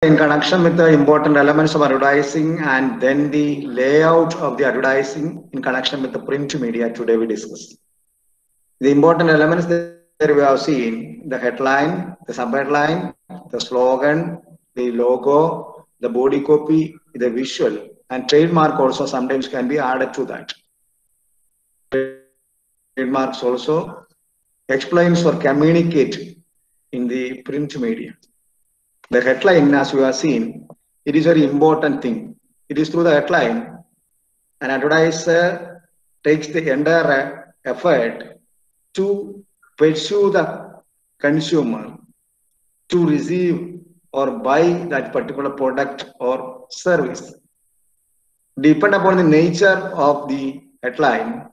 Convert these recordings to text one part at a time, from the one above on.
in connection with the important elements of advertising and then the layout of the advertising in connection with the print media, today we discuss. The important elements that we have seen: the headline, the sub-headline, the slogan, the logo, the body copy, the visual, and trademark also sometimes can be added to that. Trademarks also explains or communicate in the print media. The headline, as you have seen, it is a very important thing. It is through the headline an advertiser takes the entire effort to pursue the consumer to receive or buy that particular product or service. Depending upon the nature of the headline,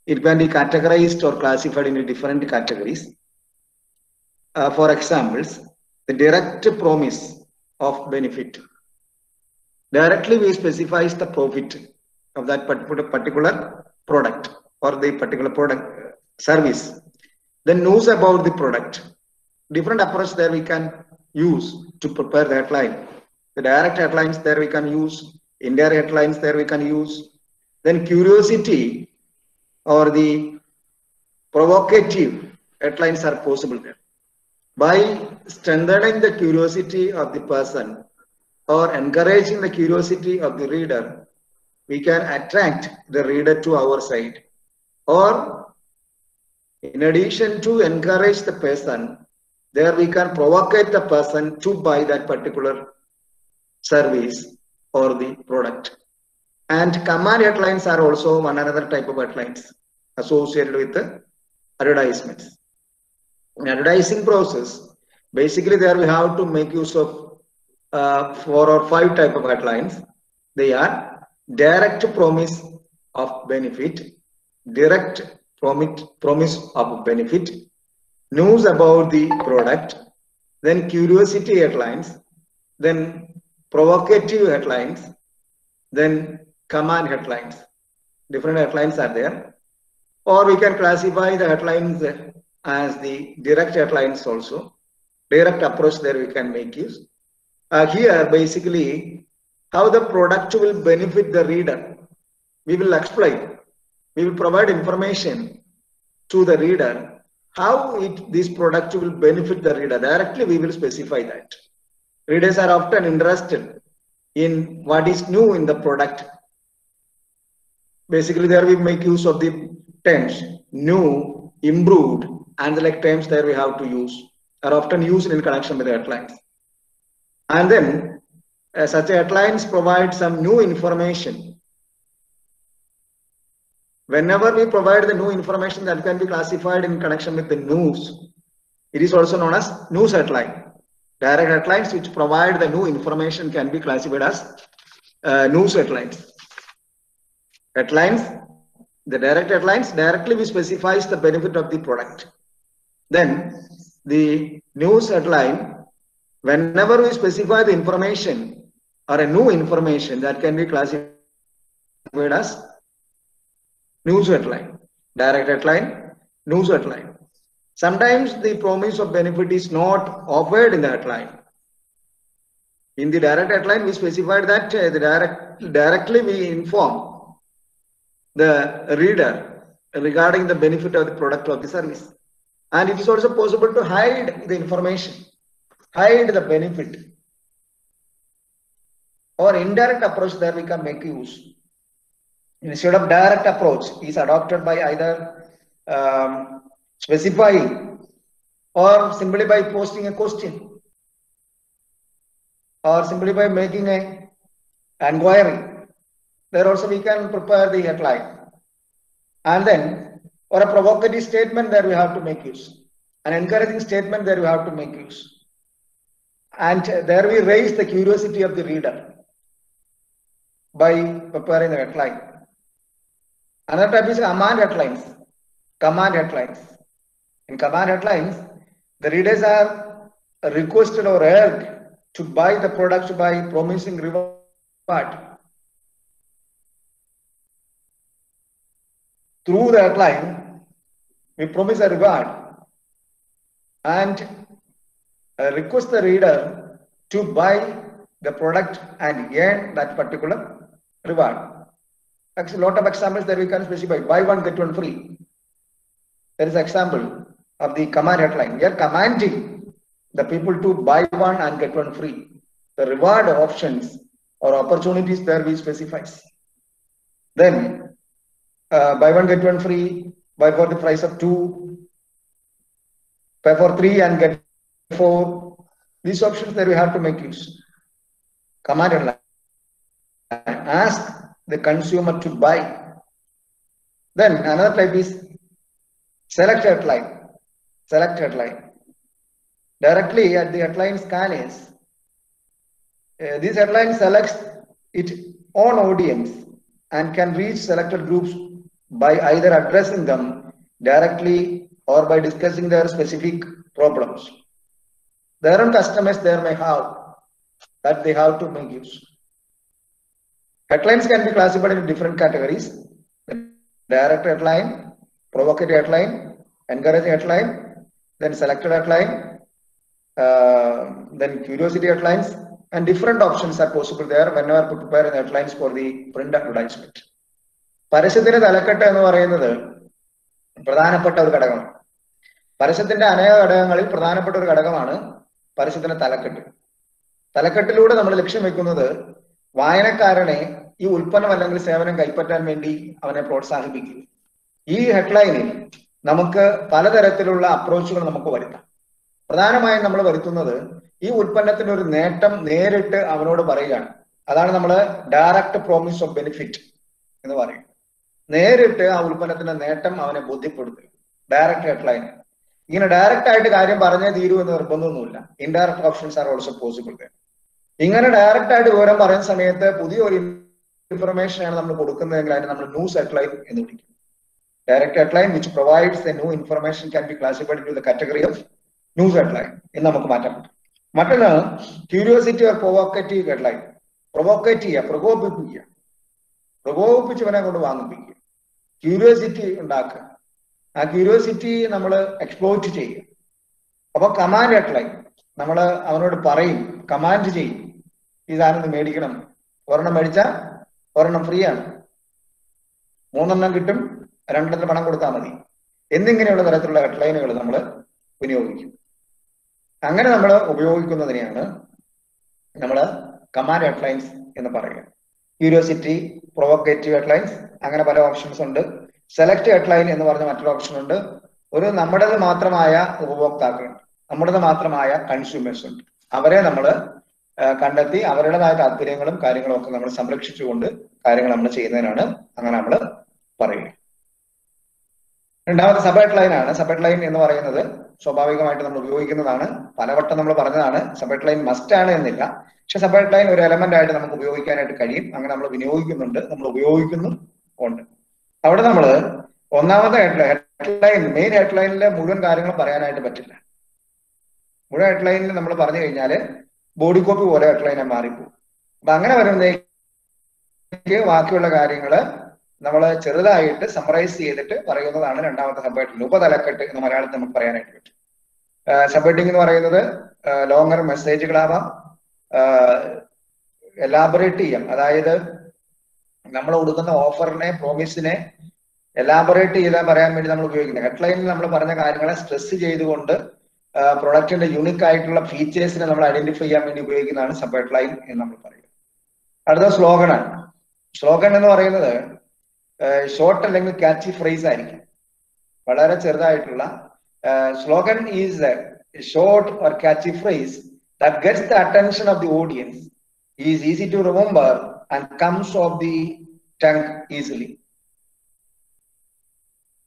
it can be categorized or classified into different categories. For examples, the direct promise of benefit. Directly we specifies the profit of that particular product or the particular product service. Then news about the product. Different approach there we can use to prepare the headline. The direct headlines there we can use, indirect headlines there we can use. Then curiosity or the provocative headlines are possible there. By strengthening the curiosity of the person or encouraging the curiosity of the reader, we can attract the reader to our side. Or in addition to encourage the person, there we can provocate the person to buy that particular service or the product. And command headlines are also one another type of headlines associated with the advertisements. In advertising process, basically there we have to make use of 4 or 5 type of headlines. They are direct promise of benefit, direct promise of benefit, news about the product, then curiosity headlines, then provocative headlines, then command headlines. Different headlines are there. Or we can classify the headlines as the direct headlines also. Direct approach there we can make use. Here basically how the product will benefit the reader. We will explain. We will provide information to the reader how this product will benefit the reader. Directly we will specify that. Readers are often interested in what is new in the product. Basically there we make use of the terms new, improved, and the like terms there we have to use are often used in connection with the headlines. And then such headlines provide some new information. Whenever we provide the new information that can be classified in connection with the news, it is also known as news headline. Direct headlines which provide the new information can be classified as news headlines. Headlines, the direct headlines, directly we specifies the benefit of the product. Then the news headline, whenever we specify the information or a new information, that can be classified as news headline. Direct headline, news headline. Sometimes the promise of benefit is not offered in the headline. In the direct headline, we specified that directly we inform the reader regarding the benefit of the product or the service. And it is also possible to hide the information, hide the benefit. Or indirect approach there we can make use. Instead of direct approach is adopted by either specifying or simply by posting a question or simply by making an inquiry. There also we can prepare the headline. And then or a provocative statement there we have to make use. An encouraging statement there we have to make use. And there we raise the curiosity of the reader by preparing the headline. Another type is command headlines. Command headlines. In command headlines, the readers are requested or urged to buy the product by promising reward. Through the headline, we promise a reward and request the reader to buy the product and earn that particular reward. A lot of examples that we can specify. Buy one, get one free. There is an example of the command headline. We are commanding the people to buy one and get one free. The reward options or opportunities there we specify. Then buy one, get one free, buy for the price of 2, pay for 3 and get 4. These options that we have to make use. Command headline. Ask the consumer to buy. Then another type is select headline. Select headline. Directly at the headline scan is this headline selects its own audience and can reach selected groups by either addressing them directly or by discussing their specific problems. Their own customers there may have that they have to make use. Headlines can be classified into different categories: direct headline, provocative headline, encouraging headline, then selected headline, then curiosity headlines, and different options are possible there whenever we prepare headlines for the print advertisement. പരസ്യത്തിന്റെ തലക്കെട്ട് എന്ന് പറയുന്നത് പ്രധാനപ്പെട്ട ഒരു ഘടകമാണ്. പരസ്യത്തിന്റെ അനേക ഘടകങ്ങളിൽ പ്രധാനപ്പെട്ട ഒരു ഘടകമാണ് പരസ്യത്തിന്റെ തലക്കെട്ട്. തലക്കെട്ടിലൂടെ നമ്മൾ ലക്ഷ്യം വെക്കുന്നത് വായനക്കാരനെ ഈ ഉൽപ്പന്നം അല്ലെങ്കിൽ സേവനം കൈപ്പറ്റാൻ വേണ്ടി അവനെ പ്രോത്സാഹിപ്പിക്കുക. ഈ ഹെഡ്ലൈനിൽ നമുക്ക് പലതരത്തിലുള്ള അപ്രോച്ചുകൾ നമുക്ക് വരുത്താം. പ്രധാനമായും നമ്മൾ വരുത്തുന്നത് ഈ ഉൽപ്പന്നത്തിന്റെ ഒരു നേട്ടം നേരിട്ട് അവനോട് പറയുകയാണ്. അതാണ് നമ്മൾ ഡയറക്റ്റ് പ്രോമിസ് ഓഫ് ബെനിഫിറ്റ് എന്ന് പറയും. നേരിട്ട് ആ ഉൽപ്പന്നത്തിന്റെ നേട്ടം അവനെ ബോധ്യപ്പെടുത്തുക. Direct headline. ഇങ്ങനെ ഡയറക്റ്റ് ആയിട്ട് കാര്യം പറഞ്ഞേ തീരൂ എന്ന് നിർബന്ധമൊന്നുമില്ല. Indirect options are also possible. ഇങ്ങനെ ഡയറക്റ്റ് ആയിട്ട് വിവരം പറയുന്ന സമയത്ത് പുതിയ ഒരു ഇൻഫർമേഷനാണ് നമ്മൾ കൊടുക്കുന്നതെങ്കിൽ അതിന് നമ്മൾ ന്യൂസ് ഹെഡ്ലൈൻ എന്ന് വിളിക്കും. Direct headline which provides A new information can be classified into the category of news headline എന്ന് നമുക്ക് മാറ്റാൻ പറ്റും. മറ്റൊന്ന് curiosity or provocative headline. Provoke ചെയ്യുക, പ്രകോപിപ്പിക്കുക, പ്രകോപിപ്പിച്ചവനെ കൊണ്ട് വാങ്ങിപ്പിക്കുക, ക്യൂരിയോസിറ്റി ഉണ്ടാക്കുക, ആ ക്യൂരിയോസിറ്റി നമ്മൾ എക്സ്പ്ലോയിറ്റ് ചെയ്യുക. അപ്പൊ കമാൻഡ് ഹെഡ്ലൈൻ നമ്മൾ അവനോട് പറയും, കമാൻഡ് ചെയ്യും, ഇതാണെന്ന് മേടിക്കണം, ഒരെണ്ണം മേടിച്ചാൽ ഒരെണ്ണം ഫ്രീ ആണ്, 3 കിട്ടും, 2 പണം കൊടുത്താൽ മതി എന്നിങ്ങനെയുള്ള തരത്തിലുള്ള ഹെഡ്ലൈനുകൾ നമ്മൾ വിനിയോഗിക്കും. അങ്ങനെ നമ്മൾ ഉപയോഗിക്കുന്നതിനെയാണ് നമ്മൾ കമാൻഡ് ഹെഡ്ലൈൻസ് എന്ന് പറയുക. ക്യൂരിയോസിറ്റി, പ്രൊവോക്കേറ്റീവ് ഹെഡ്ലൈൻസ്, അങ്ങനെ പല ഓപ്ഷൻസ് ഉണ്ട്. സെലക്ട് ഹെഡ്ലൈൻ എന്ന് പറഞ്ഞ മറ്റൊരു ഓപ്ഷൻ ഉണ്ട്. ഒരു നമ്മുടേത് മാത്രമായ ഉപഭോക്താക്കളുണ്ട്, നമ്മുടേത് മാത്രമായ കൺസ്യൂമേഴ്സ് ഉണ്ട്. അവരെ നമ്മൾ കണ്ടെത്തി അവരുടേതായ താല്പര്യങ്ങളും കാര്യങ്ങളും ഒക്കെ നമ്മൾ സംരക്ഷിച്ചുകൊണ്ട് കാര്യങ്ങൾ നമ്മൾ ചെയ്യുന്നതിനാണ് അങ്ങനെ നമ്മൾ പറയുക. രണ്ടാമത്തെ സബ് ഹെഡ്ലൈൻ ആണ്. സബ് ഹെഡ്ലൈൻ എന്ന് പറയുന്നത് സ്വാഭാവികമായിട്ട് നമ്മൾ ഉപയോഗിക്കുന്നതാണ്. പലവട്ടം നമ്മൾ പറഞ്ഞതാണ് സബ് ഹെഡ്ലൈൻ മസ്റ്റ് ആണ് എന്നില്ല. പക്ഷെ സബ് ഹെഡ്ലൈൻ ഒരു എലമെന്റ് ആയിട്ട് നമുക്ക് ഉപയോഗിക്കാനായിട്ട് കഴിയും. അങ്ങനെ നമ്മൾ വിനിയോഗിക്കുന്നുണ്ട്, നമ്മൾ ഉപയോഗിക്കുന്നു ഉണ്ട്. അവിടെ നമ്മൾ ഒന്നാമത്തെ ഹെഡ്ലൈൻ മെയിൻ ഹെഡ്ലൈനിലെ മുഴുവൻ കാര്യങ്ങളും പറയാനായിട്ട് പറ്റില്ല. മുഴുവൻ ഹെഡ്ലൈനിൽ നമ്മൾ പറഞ്ഞു കഴിഞ്ഞാൽ ബോഡി കോപ്പി പോലെ ഹെഡ്ലൈനെ മാറിപ്പോകും. അപ്പൊ അങ്ങനെ വരുന്നതിലേക്ക് ബാക്കിയുള്ള കാര്യങ്ങള് നമ്മൾ ചെറുതായിട്ട് സമ്മറൈസ് ചെയ്തിട്ട് പറയുന്നതാണ് രണ്ടാമത്തെ സബ് ഹെഡിങ്. ഉപതലക്കെട്ട് എന്ന് മലയാളത്തിൽ നമുക്ക് പറയാനായിട്ട് പറ്റും. സബ് ഹെഡിങ് എന്ന് പറയുന്നത് ലോങ്ങർ മെസ്സേജുകളാവാം, എലാബറേറ്റ് ചെയ്യാം. അതായത് നമ്മൾ കൊടുക്കുന്ന ഓഫറിനെ, പ്രോമിസിനെ എലാബറേറ്റ് ചെയ്താൽ പറയാൻ വേണ്ടി നമ്മൾ ഉപയോഗിക്കുന്നത്. ഹെഡ്ലൈനിൽ നമ്മൾ പറഞ്ഞ കാര്യങ്ങളെ സ്ട്രെസ് ചെയ്തുകൊണ്ട് പ്രൊഡക്റ്റിന്റെ യുണിക് ആയിട്ടുള്ള ഫീച്ചേഴ്സിനെ നമ്മൾ ഐഡന്റിഫൈ ചെയ്യാൻ വേണ്ടി ഉപയോഗിക്കുന്നതാണ് സബ് ഹെഡ്ലൈൻ എന്ന് നമ്മൾ പറയുന്നത്. അടുത്ത സ്ലോഗൻ ആണ്. സ്ലോഗൻ എന്ന് പറയുന്നത് ഷോർട്ട് അല്ലെങ്കിൽ ക്യാച്ചി ഫ്രേസ് ആയിരിക്കും, വളരെ ചെറുതായിട്ടുള്ള. Slogan is short or catchy phrase that gets the attention of the audience, is easy to remember and comes off the tongue easily.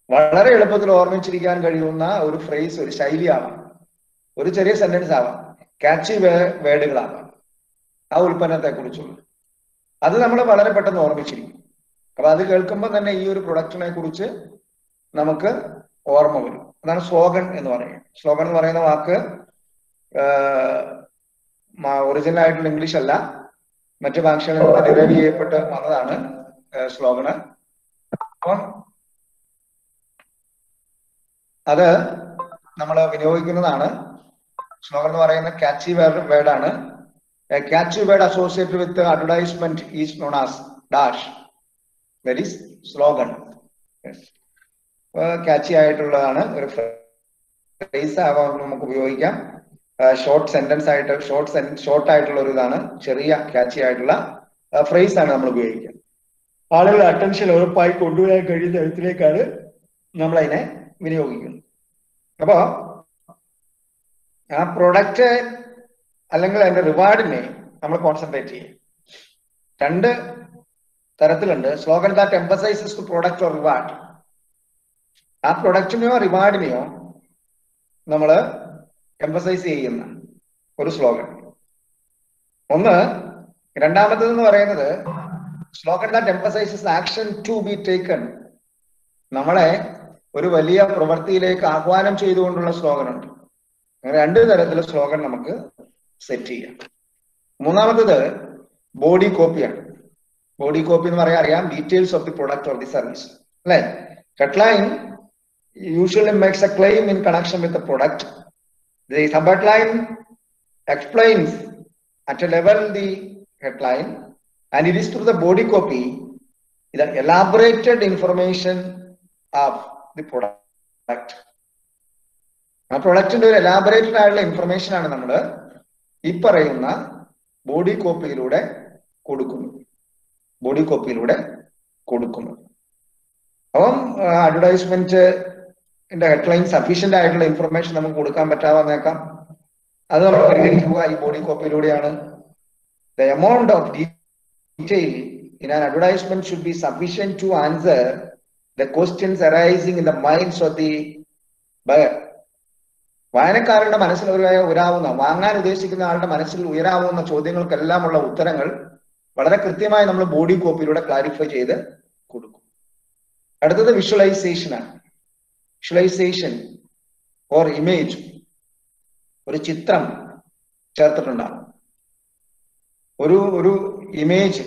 വളരെ എളുപ്പത്തിൽ ഓർമ്മിച്ചിരിക്കാൻ കഴിയുന്ന ഒരു ഫ്രേസ്, ഒരു ശൈലിയാവാം, ഒരു ചെറിയ സെന്റൻസ് ആവാം, ക്യാച്ചി വേർഡുകളാവാം ആ ഉൽപ്പന്നത്തെ കുറിച്ചുള്ള. അത് നമ്മൾ വളരെ പെട്ടെന്ന് ഓർമ്മിച്ചിരിക്കും. അപ്പൊ അത് കേൾക്കുമ്പോൾ തന്നെ ഈ ഒരു പ്രൊഡക്റ്റിനെ കുറിച്ച് നമുക്ക് ഓർമ്മ വരും. അതാണ് സ്ലോഗൻ എന്ന് പറയുന്നത്. സ്ലോഗൻ എന്ന് പറയുന്ന വാക്ക് ഒറിജിനൽ ആയിട്ടുള്ള ഇംഗ്ലീഷ് അല്ല, മറ്റു ഭാഷകളിൽ നിന്ന് ഡെറിവ് ചെയ്യപ്പെട്ട് വന്നതാണ് സ്ലോഗന്. അപ്പം അത് നമ്മൾ വിനിയോഗിക്കുന്നതാണ്. സ്ലോഗൻ എന്ന് പറയുന്ന ക്യാച്ചി വേർഡാണ്. A catchy word associated with the advertisement is known as dash. That is slogan. Yes. Catchy ആയിട്ടുള്ളതാണ് ഒരു ഫ്രേസ് ആവാൻ നമുക്ക് ഉപയോഗിക്കാം. ഷോർട്ട് സെന്റൻസ് ആയിട്ട് ഷോർട്ട് ആയിട്ടുള്ള ഒരു ഇതാണ്, ചെറിയ ക്യാച്ചി ആയിട്ടുള്ള ഫ്രേസ് ആണ് നമ്മൾ ഉപയോഗിക്കുക. ആളുകളുടെ അറ്റൻഷൻ ഉറപ്പായി കൊണ്ടുവരാൻ കഴിയുന്ന തരത്തിലേക്കാണ് നമ്മൾ അതിനെ വിനിയോഗിക്കുന്നത്. അപ്പോ ആ പ്രൊഡക്റ്റ് അല്ലെങ്കിൽ അതിന്റെ റിവാർഡിനെ നമ്മൾ കോൺസെൻട്രേറ്റ് ചെയ്യും. രണ്ട് തരത്തിലുണ്ട്. Slogan that emphasises to product or reward. ആ പ്രൊഡക്റ്റിനെയോ റിവാർഡിനെയോ നമ്മൾ എംഫസൈസ് ചെയ്യുന്ന ഒരു സ്ലോഗൻ ഒന്ന്. രണ്ടാമത്തേതെന്ന് പറയുന്നത് slogan that emphasises action to be taken. നമ്മളെ ഒരു വലിയ പ്രവൃത്തിയിലേക്ക് ആഹ്വാനം ചെയ്തുകൊണ്ടുള്ള സ്ലോഗൻ ഉണ്ട്. അങ്ങനെ രണ്ട് തരത്തിലുള്ള സ്ലോഗൻ നമുക്ക് സെറ്റ് ചെയ്യാം. മൂന്നാമത്തത് ബോഡി കോപ്പിയാണ്. ബോഡി കോപ്പി എന്ന് പറയാൻ അറിയാം, details of the product or the service അല്ലെ. Headline usually makes a claim in connection with the product. The subheadline explains at a level the headline, and it is through the body copy the elaborated information of the product. ആ പ്രൊഡക്റ്റിന്റെ ഒരു elaborated ആയിട്ടുള്ള information ആണ് നമ്മൾ ഈ പറയുന്ന body കോപ്പിയിലൂടെ കൊടുക്കുന്നത്. അപ്പം അഡ്വർടൈസ്മെന്റ് ഹെഡ്ലൈൻ സഫീഷ്യന്റ് ആയിട്ടുള്ള ഇൻഫർമേഷൻ നമുക്ക് കൊടുക്കാൻ പറ്റാവുന്നേക്കാം. അത് നമ്മൾ പരിഹരിക്കുക ഈ ബോഡി കോപ്പിയിലൂടെയാണ്. The amount of detail in an advertisement should be sufficient to answer the questions arising in the minds of the buyer. വായനക്കാരുടെ മനസ്സിൽ വാങ്ങാൻ ഉദ്ദേശിക്കുന്ന ആളുടെ മനസ്സിൽ ഉയരാവുന്ന ചോദ്യങ്ങൾക്കെല്ലാമുള്ള ഉത്തരങ്ങൾ വളരെ കൃത്യമായി നമ്മൾ ബോഡി കോപ്പിയിലൂടെ ക്ലാരിഫൈ ചെയ്ത് കൊടുക്കും. അടുത്തത് വിഷ്വലൈസേഷൻ ആണ്. വിഷ്വലൈസേഷൻ ഓർ ഇമേജ്, ഒരു ചിത്രം ചേർത്തിട്ടുണ്ടാകും. ഒരു ഇമേജ്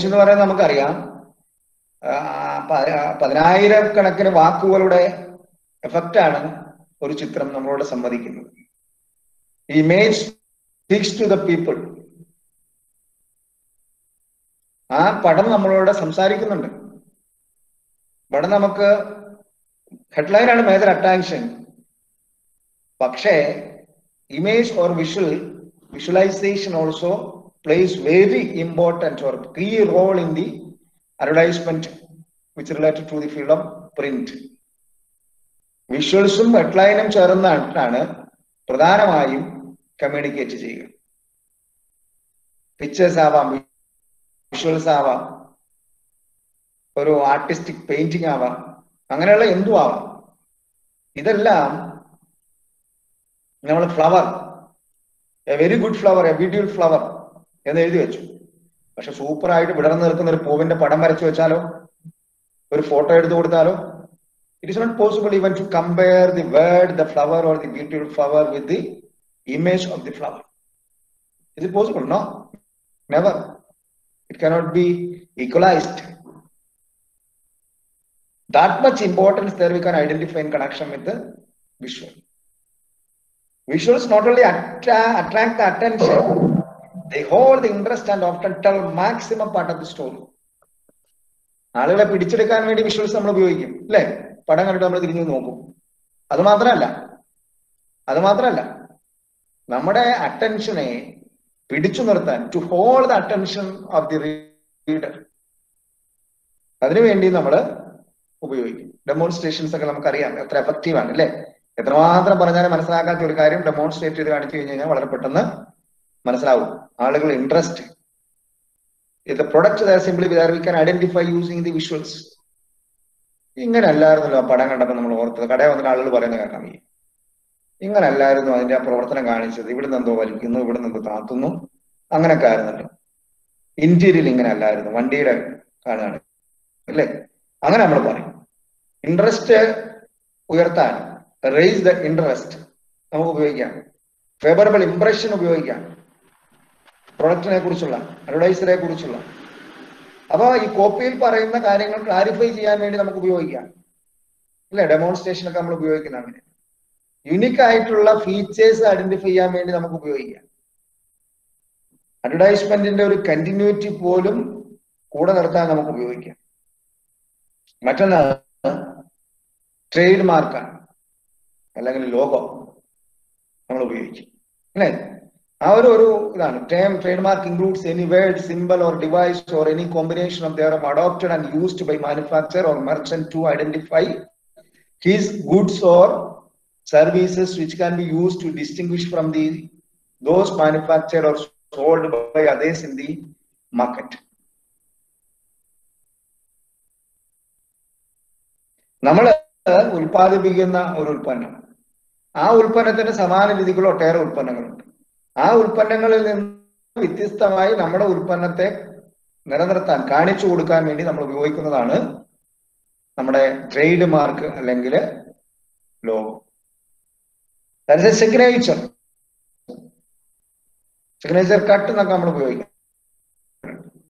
എന്ന് പറയുന്നത് നമുക്കറിയാം 10,000 വാക്കുകളുടെ എഫക്റ്റ് ആണ് ഒരു ചിത്രം നമ്മളോട് സംവദിക്കുന്നത്. Image speaks to the people. ആ പടം നമ്മളോട് സംസാരിക്കുന്നുണ്ട്. പടം നമുക്ക് ഹെഡ്ലൈൻ ആണ് മേജർ അട്രാക്ഷൻ. പക്ഷേ image or visualization also plays very important or key role in the advertisement which related to the field of print. വിഷ്വൽസും ഹെഡ്ലൈനും ചേർന്നിട്ടാണ് പ്രധാനമായും കമ്മ്യൂണിക്കേറ്റ് ചെയ്യുക. പിക്ചേഴ്സ് ആവാം, വിഷ്വൽസ് ആവാം, ഒരു ആർട്ടിസ്റ്റിക് പെയിന്റിംഗ് ആവാം, അങ്ങനെയുള്ള എന്തും ആവാം. ഇതെല്ലാം നമ്മൾ flower, A very good flower, A beautiful flower എന്ന് എഴുതി വെച്ചു. പക്ഷെ സൂപ്പറായിട്ട് വിടർന്നു നിൽക്കുന്ന ഒരു പൂവിന്റെ പടം വരച്ചു വെച്ചാലോ, ഒരു ഫോട്ടോ എടുത്തു കൊടുത്താലോ, it is not possible even to compare the word, the flower or the beautiful flower with the image of the flower. Is it possible? No, never. It cannot be equalized. That much importance there we can identify in connection with the visual. Visuals not only attract the attention, they hold the interest and often tell maximum part of the story. ആളുകളെ പിടിച്ചെടുക്കാൻ വേണ്ടി visuals നമ്മൾ ഉപയോഗിക്കും അല്ലെ. പടം കണ്ടിട്ട് നമ്മൾ തിരിഞ്ഞു നോക്കും. അത് മാത്രമല്ല നമ്മുടെ അറ്റൻഷനെ പിടിച്ചു നിർത്താൻ, to hold the attention of the reader, അതിനുവേണ്ടി നമ്മൾ ഉപയോഗിക്കും. ഡെമോൺസ്ട്രേഷൻസ് ഒക്കെ നമുക്കറിയാം എത്ര എഫക്റ്റീവ് ആണ് അല്ലെ. എത്രമാത്രം പറഞ്ഞാലും മനസ്സിലാക്കാത്ത ഒരു കാര്യം ഡെമോൺസ്ട്രേറ്റ് ചെയ്ത് കാണിച്ചു കഴിഞ്ഞാൽ വളരെ പെട്ടെന്ന് മനസ്സിലാവും. ആളുകൾ interest the product that simply we can identify using the visuals. ഇങ്ങനെ അല്ലായിരുന്നല്ലോ പടം കണ്ടപ്പോൾ നമ്മൾ ഓർത്തത്. കടയിൽ വന്നിട്ട് ആളുകൾ പറയുന്നത് കേൾക്കാൻ വയ്യ. ഇങ്ങനെ അല്ലായിരുന്നു അതിന്റെ ആ പ്രവർത്തനം കാണിച്ചത്. ഇവിടുന്ന് എന്തോ വലിക്കുന്നു, ഇവിടുന്ന് എന്തോ താത്തുന്നു, അങ്ങനെയൊക്കെ ആയിരുന്നല്ലോ. ഇന്റീരിയൽ ഇങ്ങനെ അല്ലായിരുന്നു, വണ്ടിയുടെ കാണുകയാണ് അല്ലേ. അങ്ങനെ നമ്മൾ പറയും. ഇൻട്രസ്റ്റ് ഉയർത്താൻ, റേസ് ദ ഇൻട്രസ്റ്റ് നമുക്ക് ഉപയോഗിക്കാം. ഫേവറബിൾ ഇംപ്രഷൻ ഉപയോഗിക്കാം, പ്രൊഡക്റ്റിനെ കുറിച്ചുള്ള, അഡ്വർടൈസറെ കുറിച്ചുള്ള. അപ്പൊ ഈ കോപ്പിയിൽ പറയുന്ന കാര്യങ്ങൾ ക്ലാരിഫൈ ചെയ്യാൻ വേണ്ടി നമുക്ക് ഉപയോഗിക്കാം അല്ലെ. ഡെമോൺസ്ട്രേഷൻ ഒക്കെ നമ്മൾ ഉപയോഗിക്കുന്ന അങ്ങനെ യുണീക്ക് ആയിട്ടുള്ള ഫീച്ചേഴ്സ് ഐഡന്റിഫൈ ചെയ്യാൻ വേണ്ടി നമുക്ക് ഉപയോഗിക്കാം. അഡ്വർടൈസ്മെന്റിന്റെ ഒരു കണ്ടിന്യൂറ്റി പോലും കൂടെ നിർത്താൻ നമുക്ക് ഉപയോഗിക്കാം. മറ്റൊന്ന് ട്രേഡ് മാർക്കാണ്, അല്ലെങ്കിൽ ലോഗോ നമ്മൾ ഉപയോഗിക്കും അല്ലേ? ആ ഒരു ഇതാണ് term. Trade mark includes any word, symbol or device or any combination of thereof adopted and used by manufacturer or merchant to identify his goods or services which can be used to distinguish from those manufactured or sold by others in the market. നമ്മൾ ഉൽപ്പാദിപ്പിക്കുന്ന ഒരു ഉൽപ്പന്നം, ആ ഉൽപ്പന്നത്തിന് സമാന രീതിക്കുള്ള ഒട്ടേറെ ഉൽപ്പന്നങ്ങളുണ്ട്. ആ ഉൽപ്പന്നങ്ങളിൽ നിന്ന് വ്യത്യസ്തമായി നമ്മുടെ ഉൽപ്പന്നത്തെ നിലനിർത്താൻ, കാണിച്ചു കൊടുക്കാൻ വേണ്ടി നമ്മൾ ഉപയോഗിക്കുന്നതാണ് നമ്മുടെ ട്രേഡ് മാർക്ക് അല്ലെങ്കിൽ ലോഗോ. സിഗ്നേച്ചർ കട്ട് എന്നൊക്കെ നമ്മൾ ഉപയോഗിക്കും.